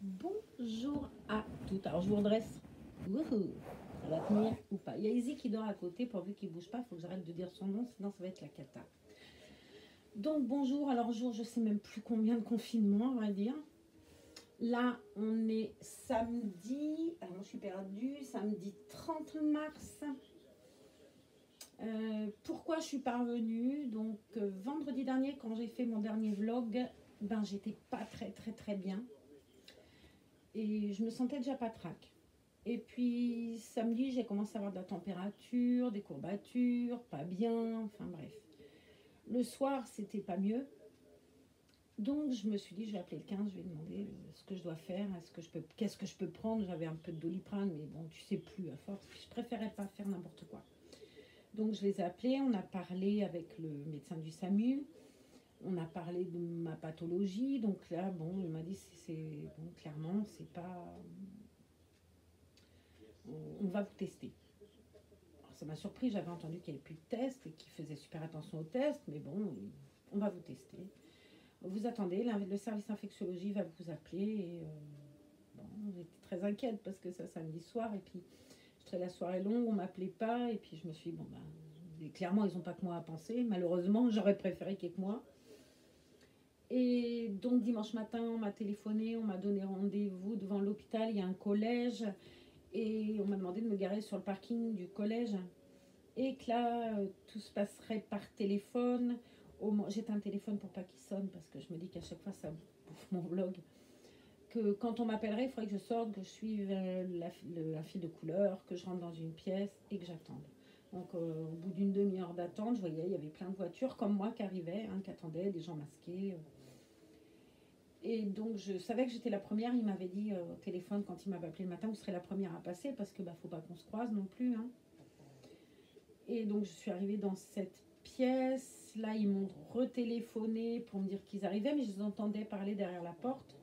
Bonjour à toutes. Alors je vous redresse. Wouhou. Ça va tenir ou pas. Il y a Izzy qui dort à côté, pourvu qu'il ne bouge pas, il faut que j'arrête de dire son nom, sinon ça va être la cata. Donc bonjour, alors jour, je sais même plus combien de confinement, on va dire. Là, on est samedi, alors je suis perdue, samedi 30 mars. Pourquoi je suis pas revenue? Donc vendredi dernier, quand j'ai fait mon dernier vlog, ben j'étais pas très bien. Et je me sentais déjà patraque. Et puis samedi, j'ai commencé à avoir de la température, des courbatures, pas bien, enfin bref. Le soir, c'était pas mieux. Donc je me suis dit, je vais appeler le 15, je vais demander ce que je dois faire, qu'est-ce que je peux prendre. J'avais un peu de Doliprane, mais bon, tu sais plus à force. Je préférais pas faire n'importe quoi. Donc je les ai appelés, on a parlé avec le médecin du SAMU, on a parlé de ma pathologie. Donc là, bon, il m'a dit, bon, clairement, c'est pas, on va vous tester. Alors, ça m'a surpris, j'avais entendu qu'il n'y avait plus de tests et qu'ils faisaient super attention aux tests, mais bon, on va vous tester. Vous attendez, le service infectiologie va vous appeler. Et bon, j'étais très inquiète parce que ça samedi soir, et puis je trouvais la soirée longue, on ne m'appelait pas, et puis je me suis dit, bon, ben, clairement, ils n'ont pas que moi à penser. Malheureusement, j'aurais préféré qu'il y ait que moi. Et donc dimanche matin, on m'a téléphoné, on m'a donné rendez-vous devant l'hôpital, il y a un collège, et on m'a demandé de me garer sur le parking du collège. Et que là, tout se passerait par téléphone. J'éteins un téléphone pour pas qu'il sonne, parce que je me dis qu'à chaque fois, ça bouffe mon vlog. Que quand on m'appellerait, il faudrait que je sorte, que je suive la file de couleur, que je rentre dans une pièce et que j'attende. Donc au bout d'une demi-heure d'attente, je voyais, il y avait plein de voitures comme moi qui arrivaient, qui attendaient, des gens masqués. Et donc je savais que j'étais la première. Il m'avait dit au téléphone, quand il m'avait appelé le matin, vous serez la première à passer, parce que faut pas qu'on se croise non plus. Et donc je suis arrivée dans cette pièce. Là, ils m'ont retéléphoné pour me dire qu'ils arrivaient, mais je les entendais parler derrière la porte.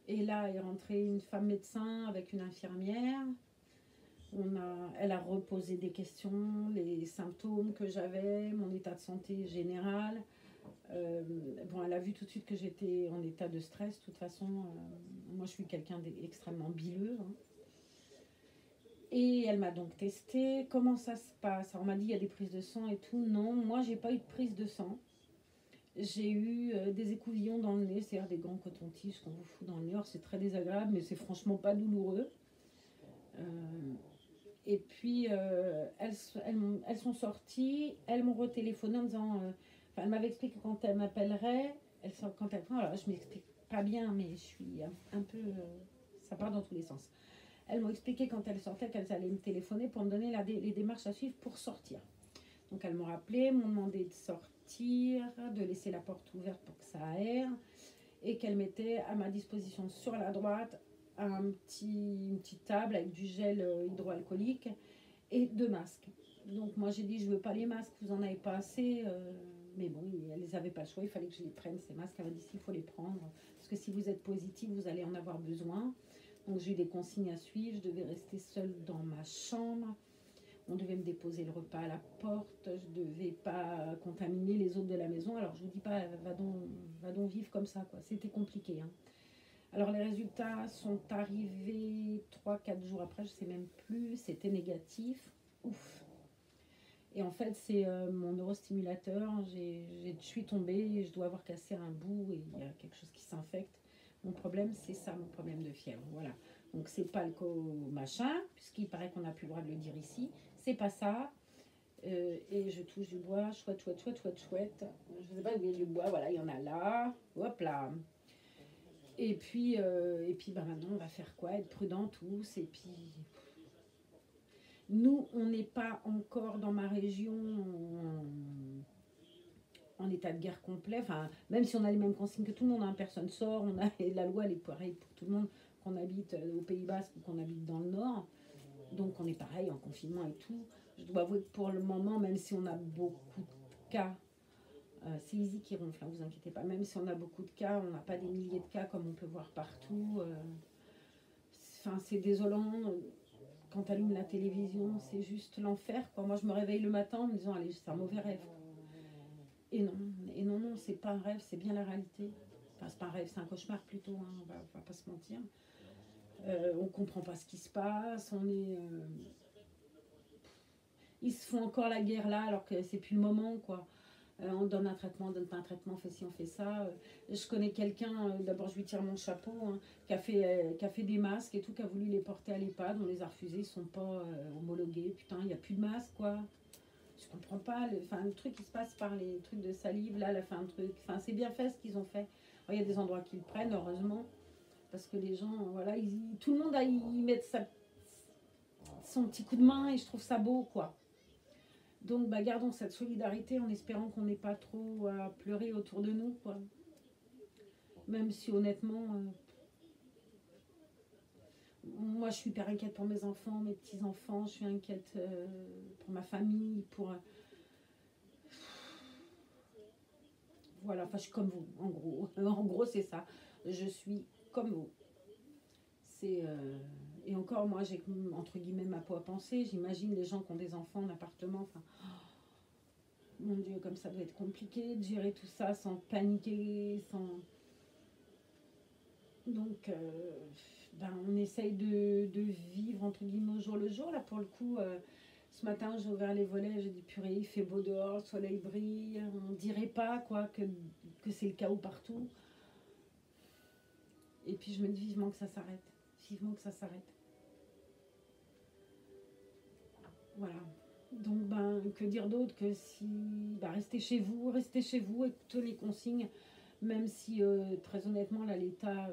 Et là est rentrée une femme médecin avec une infirmière. Elle a reposé des questions, les symptômes que j'avais, mon état de santé général. Bon, elle a vu tout de suite que j'étais en état de stress. De toute façon, moi je suis quelqu'un d'extrêmement bileux. Et elle m'a donc testé. Comment ça se passe? Alors, on m'a dit il y a des prises de sang et tout. Non, moi j'ai pas eu de prise de sang. J'ai eu des écouvillons dans le nez, c'est-à-dire des grands cotons-tiges qu'on vous fout dans le nez. C'est très désagréable, mais c'est franchement pas douloureux. Euh, et puis elles sont sorties, elles m'ont retéléphoné en disant, elle m'avait expliqué que quand elle m'appellerait, quand elle prend, alors je m'explique pas bien, mais je suis un peu, ça part dans tous les sens. Elles m'ont expliqué quand elles sortaient qu'elles allaient me téléphoner pour me donner les démarches à suivre pour sortir. Donc elles m'ont rappelé, m'ont demandé de sortir, de laisser la porte ouverte pour que ça aère, et qu'elles mettaient à ma disposition sur la droite une petite table avec du gel hydroalcoolique et 2 masques. Donc moi j'ai dit, je veux pas les masques, vous en avez pas assez. Mais bon, elles n'avaient pas le choix, il fallait que je les prenne, ces masques. Elle m'a dit, il faut les prendre, parce que si vous êtes positif, vous allez en avoir besoin. Donc j'ai eu des consignes à suivre, je devais rester seule dans ma chambre. On devait me déposer le repas à la porte, je ne devais pas contaminer les autres de la maison. Alors je vous dis pas, va donc vivre comme ça, quoi. C'était compliqué. Alors les résultats sont arrivés 3-4 jours après, je ne sais même plus, c'était négatif. Ouf. Et en fait, c'est mon neurostimulateur, je suis tombée, je dois avoir cassé un bout et il y a quelque chose qui s'infecte. Mon problème, c'est ça, mon problème de fièvre. Voilà. Donc c'est pas le machin, puisqu'il paraît qu'on n'a plus le droit de le dire ici. C'est pas ça. Et je touche du bois, chouette. Je sais pas où il y a du bois, voilà, il y en a là. Hop là. Et puis maintenant, on va faire quoi? Être prudents tous. Et puis, nous, on n'est pas encore dans ma région en état de guerre complet. Enfin, même si on a les mêmes consignes que tout le monde, personne sort. Et la loi, elle est pareille pour tout le monde, qu'on habite au Pays Basque ou qu'on habite dans le Nord. Donc, on est pareil en confinement et tout. Je dois avouer que pour le moment, même si on a beaucoup de cas, c'est Izzy qui ronfle, vous inquiétez pas. Même si on a beaucoup de cas, on n'a pas des milliers de cas comme on peut voir partout. C'est désolant. Quand tu allumes la télévision, c'est juste l'enfer. Moi, je me réveille le matin en me disant, allez, c'est un mauvais rêve. Et non, c'est pas un rêve, c'est bien la réalité. Enfin, c'est pas un rêve, c'est un cauchemar plutôt, hein, on va pas se mentir. On comprend pas ce qui se passe, on est... Ils se font encore la guerre là, alors que c'est plus le moment, quoi. On donne un traitement, on donne pas un traitement, on fait ci, on fait ça. Je connais quelqu'un, d'abord je lui tire mon chapeau, hein, qui a fait des masques et tout, qui a voulu les porter à l'EHPAD, on les a refusés, ils sont pas homologués. Putain, il n'y a plus de masques, quoi. Je comprends pas, le truc qui se passe par les trucs de salive, là, la fin de truc. Enfin, c'est bien fait ce qu'ils ont fait. Il y a des endroits qui le prennent, heureusement, parce que les gens, voilà, tout le monde a y mettre son petit coup de main et je trouve ça beau, quoi. Donc, bah, gardons cette solidarité en espérant qu'on n'ait pas trop à pleurer autour de nous, quoi. Même si honnêtement, moi je suis hyper inquiète pour mes enfants, mes petits-enfants, je suis inquiète pour ma famille, pour... voilà, enfin je suis comme vous, en gros. En gros c'est ça, je suis comme vous. C'est... et encore, moi j'ai entre guillemets ma peau à penser, j'imagine les gens qui ont des enfants en appartement, enfin... Mon Dieu, comme ça doit être compliqué de gérer tout ça sans paniquer, sans... Donc, ben, on essaye de vivre entre guillemets au jour le jour. Là, pour le coup, ce matin, j'ai ouvert les volets, j'ai dit purée, il fait beau dehors, le soleil brille. On dirait pas quoi que c'est le chaos partout. Et puis, je me dis vivement que ça s'arrête. Vivement que ça s'arrête. Voilà. Donc, ben, que dire d'autre que si... Ben, restez chez vous, écoutez les consignes. Même si, très honnêtement, là, l'État...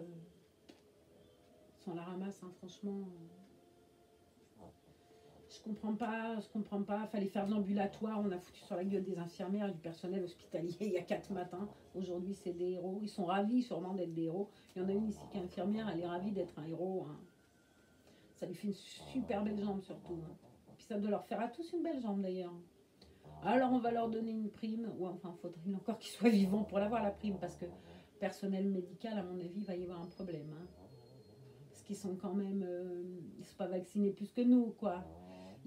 si on la ramasse, hein, franchement... je comprends pas. Fallait faire de l'ambulatoire, on a foutu sur la gueule des infirmières et du personnel hospitalier il y a 4 matins. Aujourd'hui, c'est des héros. Ils sont ravis sûrement d'être des héros. Il y en a une ici qui est infirmière, elle est ravie d'être un héros. Hein. Ça lui fait une super belle jambe surtout. Hein. Puis ça doit leur faire à tous une belle jambe d'ailleurs. Alors on va leur donner une prime. Ou enfin, faudrait encore qu'ils soient vivants pour l'avoir la prime parce que personnel médical, à mon avis, il va y avoir un problème. Hein. Parce qu'ils sont quand même... ils ne sont pas vaccinés plus que nous, quoi.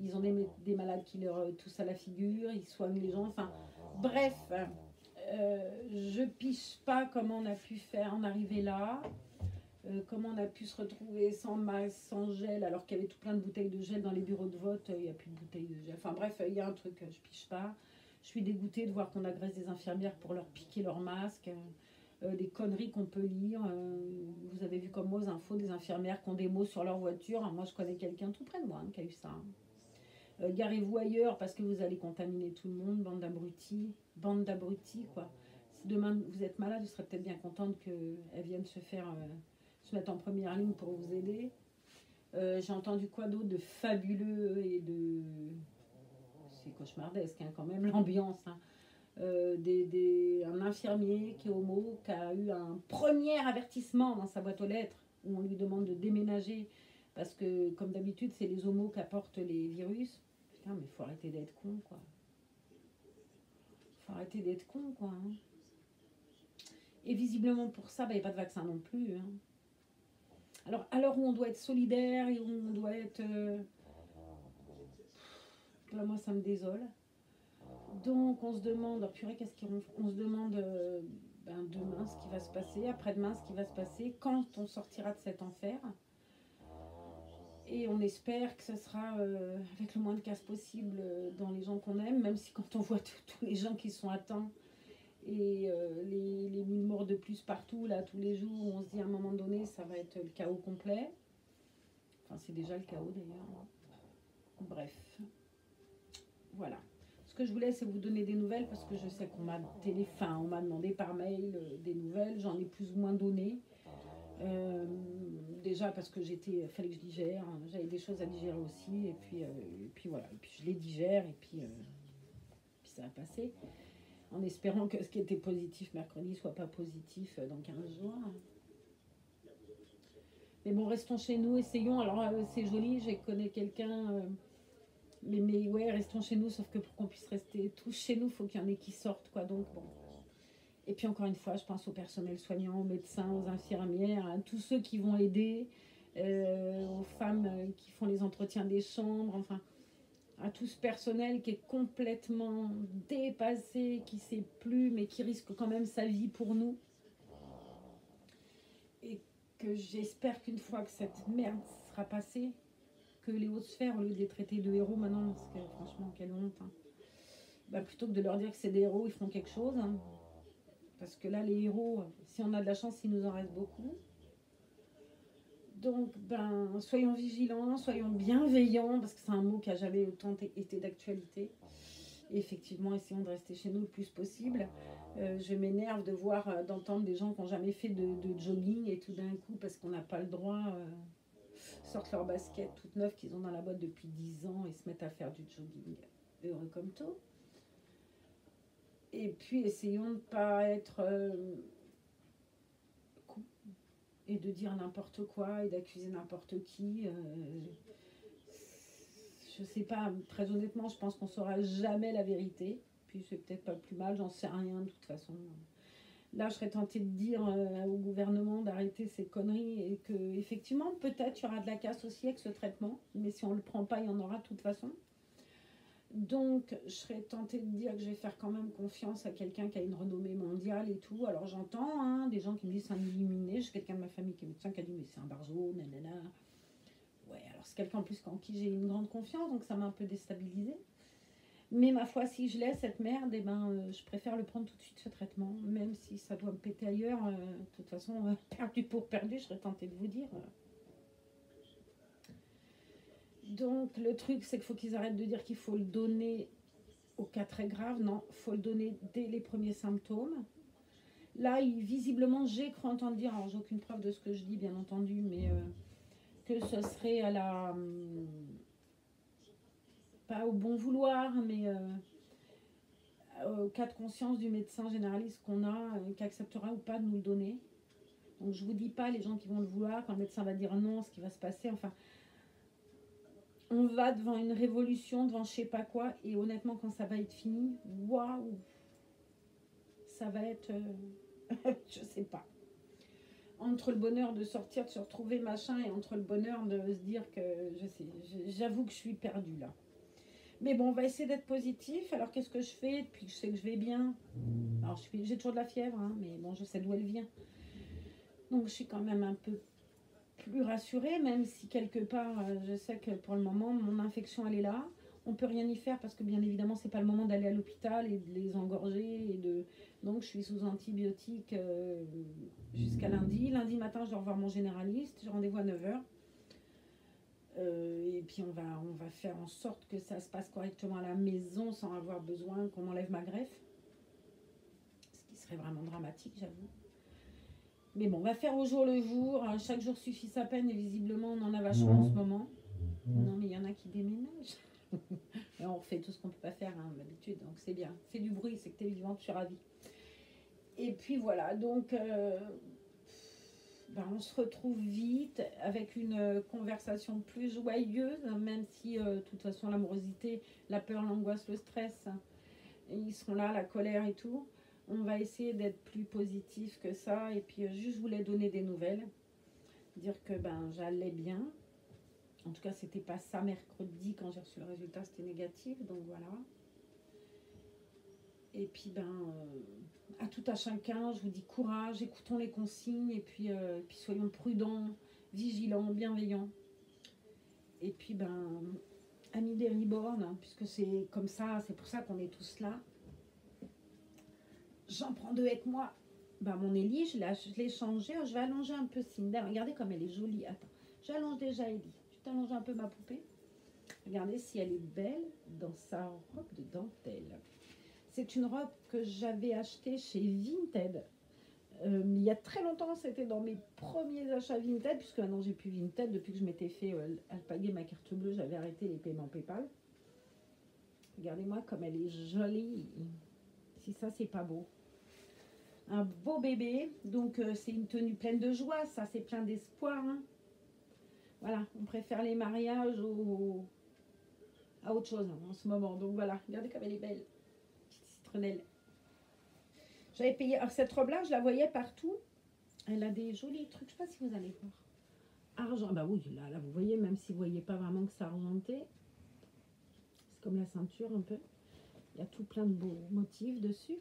Ils ont des malades qui leur toussent à la figure, ils soignent les gens. Enfin, bref, je piche pas comment on a pu faire en arriver là. Comment on a pu se retrouver sans masque, sans gel, alors qu'il y avait tout plein de bouteilles de gel dans les bureaux de vote. Il n'y a plus de bouteilles de gel. Enfin bref, il y a un truc, je piche pas. Je suis dégoûtée de voir qu'on agresse des infirmières pour leur piquer leur masque. Des conneries qu'on peut lire. Vous avez vu comme moi aux infos des infirmières qui ont des mots sur leur voiture. Moi, je connais quelqu'un tout près de moi hein, qui a eu ça. Garez-vous ailleurs parce que vous allez contaminer tout le monde, bande d'abrutis quoi. Si demain vous êtes malade, vous serez peut-être bien contente qu'elles viennent se mettre en première ligne pour vous aider. J'ai entendu quoi d'autre de fabuleux et de... C'est cauchemardesque hein, quand même l'ambiance. Hein. Un infirmier qui est homo, qui a eu un premier avertissement dans sa boîte aux lettres où on lui demande de déménager parce que comme d'habitude c'est les homos qui apportent les virus. Putain mais faut arrêter d'être con quoi. Faut arrêter d'être con quoi. Hein. Et visiblement pour ça, il n'y a pas de vaccin non plus. Hein. Alors à l'heure où on doit être solidaire et où on doit être... Là, moi ça me désole. Donc on se demande, oh purée, on se demande demain ce qui va se passer, après-demain ce qui va se passer, quand on sortira de cet enfer. Et on espère que ce sera avec le moins de casse possible dans les gens qu'on aime, même si quand on voit tous les gens qui sont atteints et les 1000 morts de plus partout, là, tous les jours, on se dit à un moment donné, ça va être le chaos complet. Enfin, c'est déjà le chaos d'ailleurs. Bref. Voilà. Ce que je voulais, c'est vous donner des nouvelles parce que je sais qu'on m'a on m'a demandé par mail des nouvelles. J'en ai plus ou moins donné. Déjà parce que fallait que je digère. Hein. J'avais des choses à digérer aussi. Et puis voilà. Et puis je les digère et puis ça va passer. En espérant que ce qui était positif mercredi soit pas positif dans 15 jours. Mais bon, restons chez nous, essayons. Alors c'est joli, je connais quelqu'un... Mais ouais, restons chez nous, sauf que pour qu'on puisse rester tous chez nous, il faut qu'il y en ait qui sortent, quoi. Donc, bon. Et puis, encore une fois, je pense au personnel soignant, aux médecins, aux infirmières, à tous ceux qui vont aider, aux femmes qui font les entretiens des chambres, enfin, à tout ce personnel qui est complètement dépassé, qui ne sait plus, mais qui risque quand même sa vie pour nous. que j'espère qu'une fois que cette merde sera passée, que les hautes sphères, au lieu de les traiter de héros maintenant, parce que franchement, quelle honte, hein, bah, plutôt que de leur dire que c'est des héros, ils feront quelque chose. Hein. Parce que là, les héros, si on a de la chance, il nous en reste beaucoup. Donc, ben, soyons vigilants, soyons bienveillants, parce que c'est un mot qui n'a jamais autant été d'actualité. Et effectivement, essayons de rester chez nous le plus possible. Je m'énerve de voir, d'entendre des gens qui n'ont jamais fait de jogging et tout d'un coup, parce qu'on n'a pas le droit, sortent leurs baskets toutes neuves qu'ils ont dans la boîte depuis 10 ans et se mettent à faire du jogging. Heureux comme tout. Et puis, essayons de ne pas être... et de dire n'importe quoi et d'accuser n'importe qui. Je sais pas, très honnêtement, je pense qu'on saura jamais la vérité. Puis c'est peut-être pas plus mal, j'en sais rien de toute façon. Là, je serais tentée de dire au gouvernement d'arrêter ces conneries et que effectivement, peut-être il y aura de la casse aussi avec ce traitement, mais si on le prend pas, il y en aura de toute façon. Donc, je serais tentée de dire que je vais faire quand même confiance à quelqu'un qui a une renommée mondiale et tout. Alors, j'entends hein, des gens qui me disent c'est un illuminé. J'ai quelqu'un de ma famille qui est médecin qui a dit mais c'est un barjo, nanana. Ouais, alors c'est quelqu'un en plus en qui j'ai une grande confiance, donc ça m'a un peu déstabilisée. Mais ma foi, si je laisse cette merde, eh ben, je préfère le prendre tout de suite ce traitement, même si ça doit me péter ailleurs. De toute façon, perdu pour perdu, je serais tentée de vous dire. Donc le truc, c'est qu'il faut qu'ils arrêtent de dire qu'il faut le donner au cas très grave. Non, il faut le donner dès les premiers symptômes. Là, visiblement, j'ai cru entendre dire, alors j'ai aucune preuve de ce que je dis, bien entendu, mais que ce serait à la... pas au bon vouloir, mais au cas de conscience du médecin généraliste qu'on a, qui acceptera ou pas de nous le donner. Donc je vous dis pas les gens qui vont le vouloir, quand le médecin va dire non, ce qui va se passer, enfin... On va devant une révolution, devant je sais pas quoi, et honnêtement, quand ça va être fini, waouh, ça va être, je sais pas. Entre le bonheur de sortir, de se retrouver machin, et entre le bonheur de se dire que, j'avoue que je suis perdue là. Mais bon, on va essayer d'être positif. Alors qu'est-ce que je fais depuis que je sais que je vais bien? Alors j'ai toujours de la fièvre, hein, mais bon, je sais d'où elle vient. Donc je suis quand même un peu plus rassurée, même si quelque part, je sais que pour le moment, mon infection, elle est là. On peut rien y faire parce que bien évidemment, c'est pas le moment d'aller à l'hôpital et de les engorger. Donc, je suis sous antibiotiques jusqu'à lundi. Lundi matin, je dois revoir mon généraliste. J'ai rendez-vous à 9h. Et puis, on va faire en sorte que ça se passe correctement à la maison sans avoir besoin qu'on m'enlève ma greffe. Ce qui serait vraiment dramatique, j'avoue. Mais bon, on va faire au jour le jour. Chaque jour suffit sa peine et visiblement, on en a vachement en ce moment. Non, mais il y en a qui déménagent. Et on refait tout ce qu'on ne peut pas faire hein, d'habitude, donc c'est bien. Fais du bruit, c'est que tu es vivante, je suis ravie. Et puis voilà, donc on se retrouve vite avec une conversation plus joyeuse, même si de toute façon l'amorosité, la peur, l'angoisse, le stress, ils seront là, la colère et tout. On va essayer d'être plus positif que ça. Et puis juste je voulais donner des nouvelles, dire que j'allais bien. En tout cas, c'était pas ça mercredi quand j'ai reçu le résultat, c'était négatif, donc voilà. Et puis à tout à chacun, je vous dis courage, écoutons les consignes et puis soyons prudents, vigilants, bienveillants. Et puis amis des reborn, hein, puisque c'est comme ça, c'est pour ça qu'on est tous là. J'en prends 2 avec moi. Mon Ellie, je l'ai changée, je vais allonger un peu Cinda. Regardez comme elle est jolie. Attends, j'allonge déjà Ellie. Allonge un peu ma poupée. Regardez si elle est belle dans sa robe de dentelle. C'est une robe que j'avais achetée chez Vinted. Il y a très longtemps, c'était dans mes premiers achats Vinted, puisque maintenant j'ai plus Vinted. Depuis que je m'étais fait alpaguer ma carte bleue, j'avais arrêté les paiements PayPal. Regardez-moi comme elle est jolie. Si ça, c'est pas beau. Un beau bébé. Donc, c'est une tenue pleine de joie. Ça, c'est plein d'espoir. Hein. Voilà, on préfère les mariages à autre chose en ce moment. Donc voilà, regardez comme elle est belle. Petite citronnelle. J'avais payé. Alors cette robe-là, je la voyais partout. Elle a des jolis trucs. Je ne sais pas si vous allez voir. Argent. Bah oui, là vous voyez, même si vous ne voyez pas vraiment que c'est argenté. C'est comme la ceinture un peu. Il y a tout plein de beaux motifs dessus.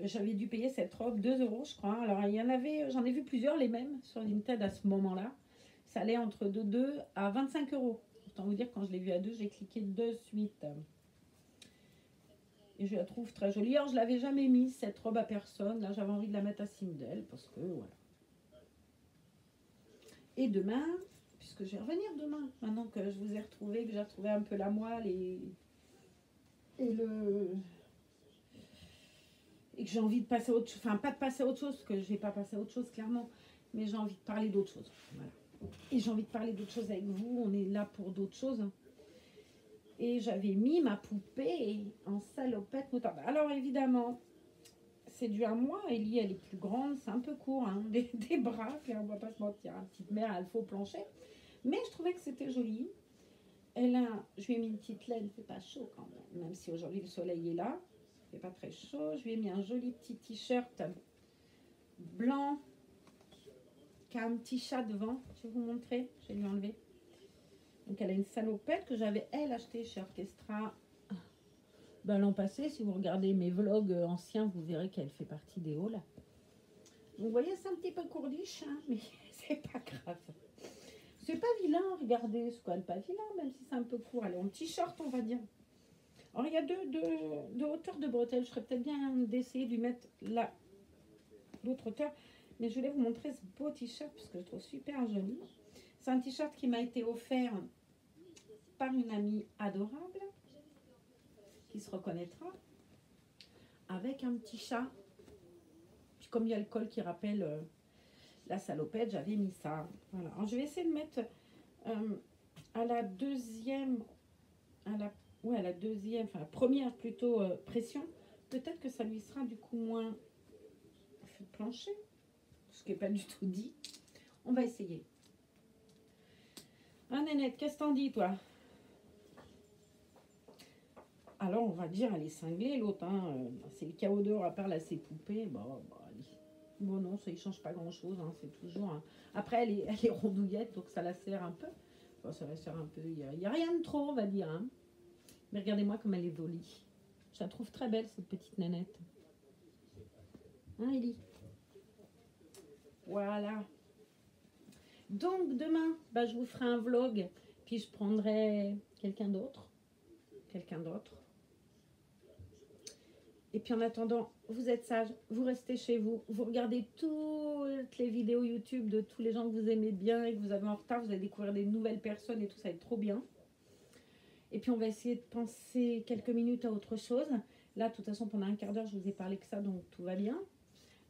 j'avais dû payer cette robe 2 euros, je crois. Alors, il y en avait, j'en ai vu plusieurs, les mêmes, sur Vinted à ce moment-là. Ça allait entre de 2 à 25 euros. Autant vous dire, quand je l'ai vue à 2, j'ai cliqué de suite. Et je la trouve très jolie. Alors, je ne l'avais jamais mise, cette robe, à personne. Là, j'avais envie de la mettre à Sindel, parce que, voilà. Et demain, puisque je vais revenir demain, maintenant que je vous ai retrouvé, que j'ai retrouvé un peu la moelle et le... Et que j'ai envie de passer à autre chose, enfin pas de passer à autre chose, parce que je vais pas passer à autre chose clairement, mais j'ai envie de parler d'autre chose. Voilà. Et j'ai envie de parler d'autre chose avec vous, on est là pour d'autres choses. Et j'avais mis ma poupée en salopette moutarde. Alors évidemment, c'est dû à moi, Ellie elle est plus grande, c'est un peu court, hein, des bras, on va pas se mentir, hein, petite mère elle faut au plancher. Mais je trouvais que c'était joli. Elle a, je lui ai mis une petite laine, il fait pas chaud quand même si aujourd'hui le soleil est là. Il fait pas très chaud. Je lui ai mis un joli petit t-shirt blanc qui a un petit chat devant. Je vais vous montrer, je vais lui enlever. Donc elle a une salopette que j'avais elle achetée chez Orchestra l'an passé. Si vous regardez mes vlogs anciens, vous verrez qu'elle fait partie des hauls. Donc vous voyez, c'est un petit peu courdiche, hein, mais c'est pas grave. C'est pas vilain, regardez, c'est quand même pas vilain, même si c'est un peu court. Elle est en t-shirt, on va dire. Alors, il y a deux hauteurs de bretelles. Je ferais peut-être bien d'essayer de lui mettre là, l'autre hauteur. Mais je voulais vous montrer ce beau t-shirt parce que je le trouve super joli. C'est un t-shirt qui m'a été offert par une amie adorable qui se reconnaîtra. Avec un petit chat. Puis comme il y a le col qui rappelle la salopette, j'avais mis ça. Voilà. Alors, je vais essayer de mettre à la deuxième... à la deuxième, enfin la première plutôt pression, peut-être que ça lui sera du coup moins planché, ce qui n'est pas du tout dit. On va essayer. Ah Nénette, qu'est-ce que t'en dis toi? Alors on va dire elle est cinglée l'autre, hein. C'est le chaos dehors à part là ses poupées. Bon non, ça ne change pas grand chose, hein. C'est toujours... Hein. Après elle est rondouillette, donc ça la sert un peu. Enfin, ça la sert un peu, il n'y a rien de trop on va dire, hein. Mais regardez-moi comme elle est jolie. Je la trouve très belle, cette petite nénette. Hein, Ellie? Voilà. Donc, demain, je vous ferai un vlog. Puis, je prendrai quelqu'un d'autre. Et puis, en attendant, vous êtes sages. Vous restez chez vous. Vous regardez toutes les vidéos YouTube de tous les gens que vous aimez bien et que vous avez en retard. Vous allez découvrir des nouvelles personnes et tout. Ça va être trop bien. Et puis on va essayer de penser quelques minutes à autre chose. Là, de toute façon, pendant un quart d'heure, je vous ai parlé que ça, donc tout va bien.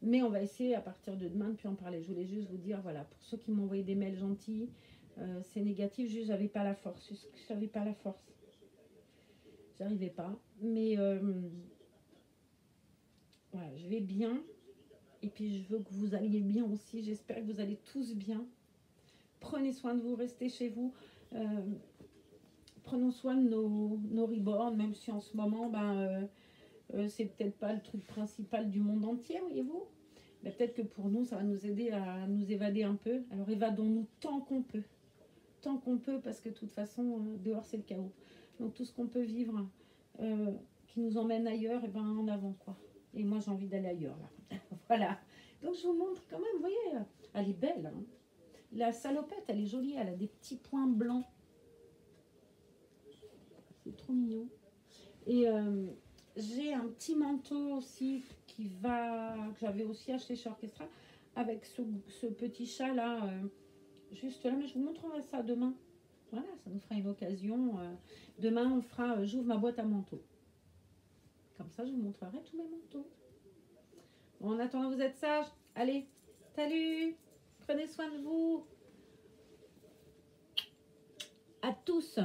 Mais on va essayer à partir de demain de plus en parler. Je voulais juste vous dire, voilà, pour ceux qui m'ont envoyé des mails gentils, c'est négatif, juste j'avais pas la force. J'avais pas la force. J'arrivais pas. Mais voilà, je vais bien. Et puis je veux que vous alliez bien aussi. J'espère que vous allez tous bien. Prenez soin de vous, restez chez vous. Prenons soin de nos reborn, même si en ce moment, c'est peut-être pas le truc principal du monde entier, voyez-vous. Mais peut-être que pour nous, ça va nous aider à nous évader un peu. Alors évadons-nous tant qu'on peut. Tant qu'on peut, parce que de toute façon, dehors, c'est le chaos. Donc tout ce qu'on peut vivre qui nous emmène ailleurs, et en avant, quoi. Et moi, j'ai envie d'aller ailleurs, là. Voilà. Donc je vous montre quand même, vous voyez, elle est belle. Hein. La salopette, elle est jolie, elle a des petits points blancs. C'est trop mignon. Et j'ai un petit manteau aussi que j'avais aussi acheté chez Orchestra avec ce petit chat là, juste là. Mais je vous montrerai ça demain. Voilà, ça nous fera une occasion. Demain, on fera j'ouvre ma boîte à manteaux. Comme ça, je vous montrerai tous mes manteaux. Bon, en attendant, vous êtes sages. Allez, salut. Prenez soin de vous. À tous.